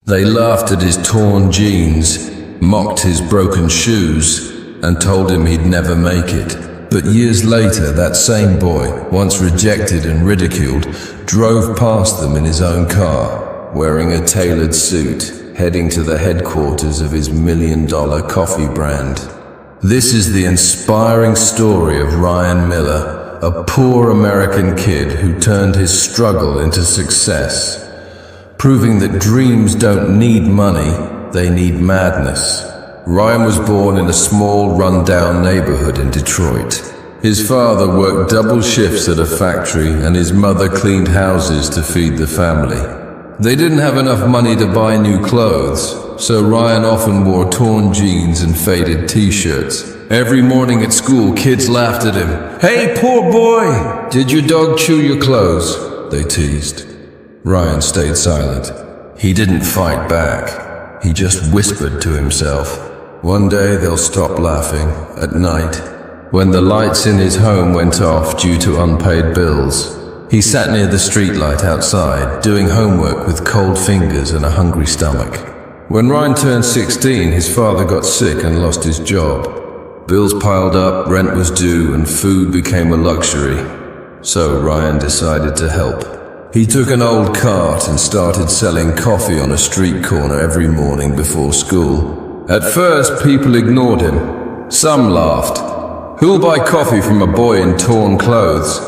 They laughed at his torn jeans, mocked his broken shoes, and told him he'd never make it. But years later, that same boy, once rejected and ridiculed, drove past them in his own car, wearing a tailored suit, heading to the headquarters of his $1,000,000 coffee brand. This is the inspiring story of Ryan Miller, a poor American kid who turned his struggle into success, proving that dreams don't need money, they need madness. Ryan was born in a small, run-down neighborhood in Detroit. His father worked double shifts at a factory, and his mother cleaned houses to feed the family. They didn't have enough money to buy new clothes, so Ryan often wore torn jeans and faded t-shirts. Every morning at school, kids laughed at him. "Hey, poor boy! Did your dog chew your clothes?" they teased. Ryan stayed silent. He didn't fight back. He just whispered to himself. One day they'll stop laughing, at night, when the lights in his home went off due to unpaid bills. He sat near the streetlight outside, doing homework with cold fingers and a hungry stomach. When Ryan turned 16, his father got sick and lost his job. Bills piled up, rent was due, and food became a luxury. So Ryan decided to help. He took an old cart and started selling coffee on a street corner every morning before school. At first, people ignored him. Some laughed. "Who'll buy coffee from a boy in torn clothes?"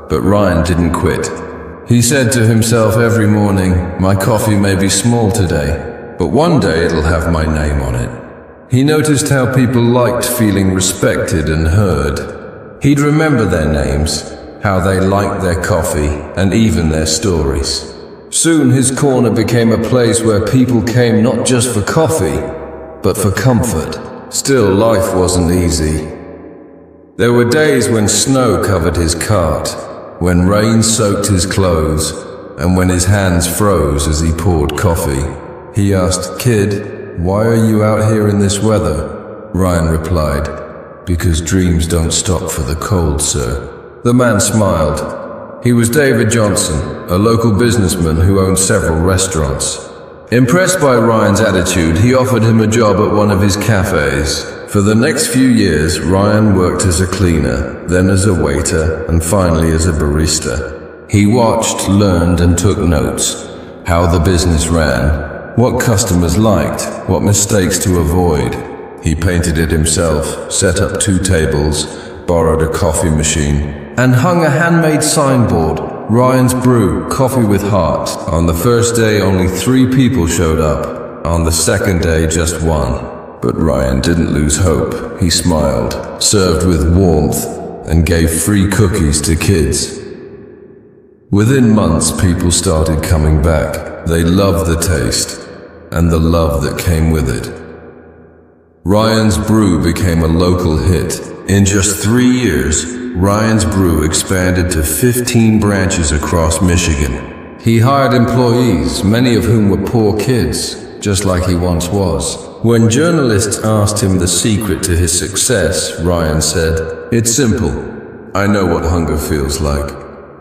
But Ryan didn't quit. He said to himself every morning, "My coffee may be small today, but one day it'll have my name on it." He noticed how people liked feeling respected and heard. He'd remember their names, how they liked their coffee, and even their stories. Soon his corner became a place where people came not just for coffee, but for comfort. Still, life wasn't easy. There were days when snow covered his cart, when rain soaked his clothes, and when his hands froze as he poured coffee. He asked, "Kid, why are you out here in this weather?" Ryan replied, "Because dreams don't stop for the cold, sir." The man smiled. He was David Johnson, a local businessman who owned several restaurants. Impressed by Ryan's attitude, he offered him a job at one of his cafes. For the next few years, Ryan worked as a cleaner, then as a waiter, and finally as a barista. He watched, learned, and took notes. How the business ran, what customers liked, what mistakes to avoid. He painted it himself, set up 2 tables, borrowed a coffee machine, and hung a handmade signboard, "Ryan's Brew, coffee with heart." On the first day, only 3 people showed up. On the second day, just 1. But Ryan didn't lose hope. He smiled, served with warmth, and gave free cookies to kids. Within months, people started coming back. They loved the taste, and the love that came with it. Ryan's Brew became a local hit. In just 3 years, Ryan's Brew expanded to 15 branches across Michigan. He hired employees, many of whom were poor kids, just like he once was. When journalists asked him the secret to his success, Ryan said, "It's simple. I know what hunger feels like.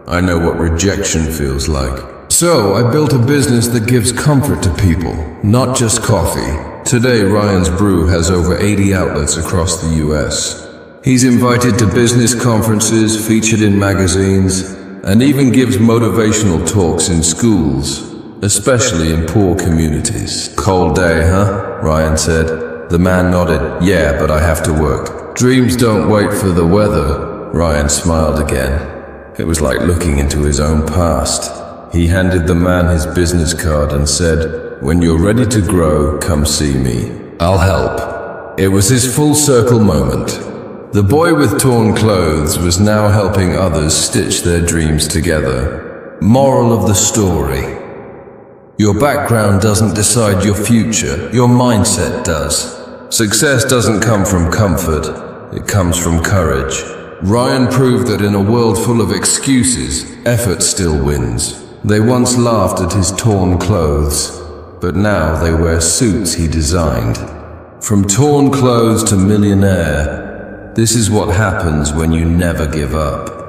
I know what rejection feels like. So I built a business that gives comfort to people, not just coffee." Today, Ryan's Brew has over 80 outlets across the US. He's invited to business conferences, featured in magazines, and even gives motivational talks in schools, especially in poor communities. "Cold day, huh?" Ryan said. The man nodded. "Yeah, but I have to work." "Dreams don't wait for the weather." Ryan smiled again. It was like looking into his own past. He handed the man his business card and said, "When you're ready to grow, come see me. I'll help." It was his full circle moment. The boy with torn clothes was now helping others stitch their dreams together. Moral of the story: your background doesn't decide your future, your mindset does. Success doesn't come from comfort, it comes from courage. Ryan proved that in a world full of excuses, effort still wins. They once laughed at his torn clothes, but now they wear suits he designed. From torn clothes to millionaire, this is what happens when you never give up.